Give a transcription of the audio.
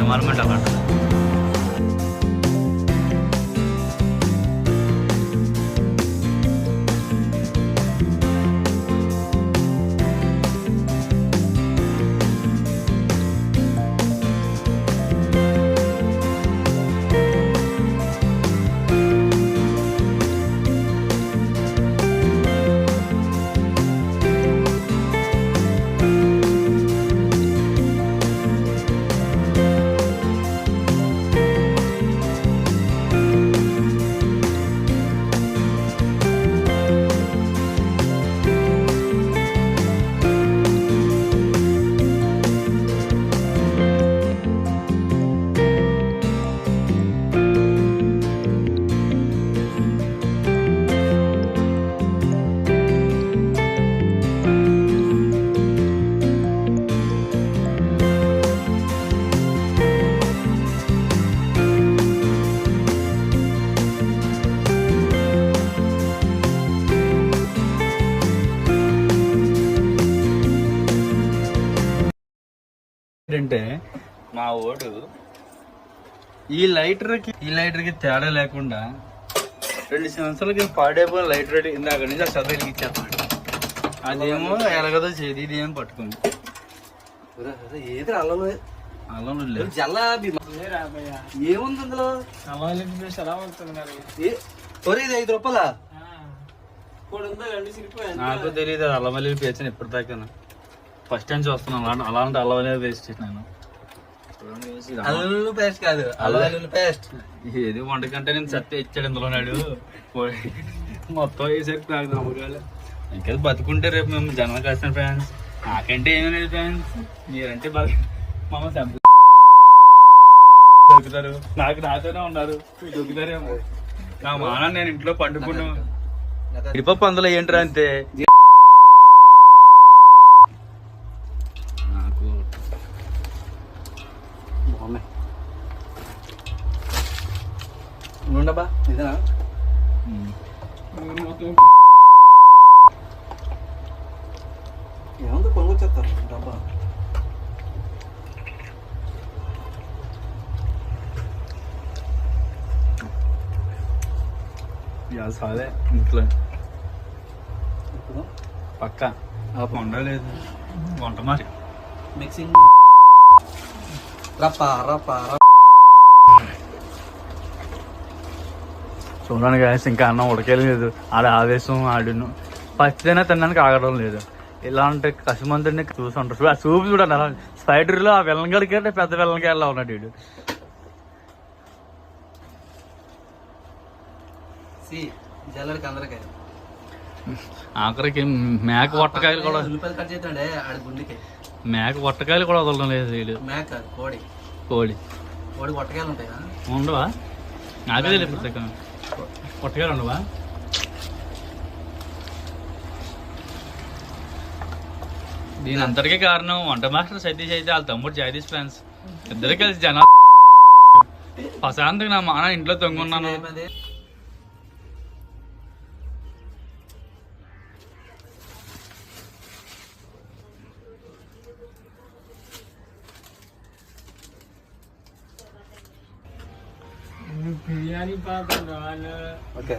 Environment అలాంటిది. ఏంటంటే మా ఓడు ఈ లైటర్కి తేడా లేకుండా 2 సంవత్సరాలకి పాడైపోయిన లైటర్ ఇందాక నుంచి ఆ చదువులకి ఇచ్చేస్తాడు. అదేమో ఎలాగదో చేది, ఇది ఏమో పట్టుకుంది. ఏది అల్లం ఏముంది అందులో? ఇది 5 రూపాయలా? నాకు తెలియదు అల్లం వెల్లుల్లి పేస్ట్ ఇప్పటిదాకా ఫస్ట్ టైం చూస్తున్నాను. అలాంటి అల్లం వెల్లుల్లి పేస్ట్ నేను అల్లం పేస్ట్ కాదు, అల్లం పేస్ట్. ఏది వంటకంటే నేను సత్తే ఇచ్చాడు ఇందులో నాడు మొత్తం వేసరికి నాకు నమ్మకాలు. ఇంకా బతుకుంటే రేపు మేము జనం కాసిన ఫ్యాన్స్. నాకంటే ఏమీ లేదు ఫ్యాన్స్, మీరంటే బాగా మమ్మ దొరుకుతారు. నాతోనే ఉన్నారు, దొరుకుతారేమో. నా మాన నేను ఇంట్లో పండుకున్నాను. ఇడిపప్పు అందులో ఏంట్రా అంతే. నాకు బాగున్నాయి. ఉండబా ఇదా ఏముంది, కొనుక్కొచ్చేస్తారు డబ్బా. సాలే ఇంట్లో పక్క వండలేదు. వంట మరి మిక్సింగ్ రప్పా రప్పా. చూడండి గాయస్, ఇంకా అన్నం ఉడకేలేదు. ఆడ ఆవేశం ఆడును పచ్చిదైనా తినడానికి ఆగడం లేదు. ఇలాంటి కసిమంతుడిని చూసుంటారు. ఆ సూపు చూడండి అలా స్పైడర్లో ఆ వెల్లంగడికి పెద్ద వెల్లంగా ఎలా ఉన్నాడు వీడు. ఆఖరికి మేక వట్టకాయలు కూడా వదలడం లేదు వీడు. కోడి వట్టకాయలు ఉంటాయా? ఉండవా? నాకే తెలియదు. వట్టకాయలు ఉండవా? దీని అంతటికీ కారణం వంట మాస్టర్ సతీష్ అయితే వాళ్ళ తమ్ముడు జగదీష్ ఫ్యాన్స్ ఇద్దరు కలిసి జనాలు ప్రశాంతంగా నా మాన ఇంట్లో తొంగున్నాను. బిర్యానీ పాత్ర. ఓకే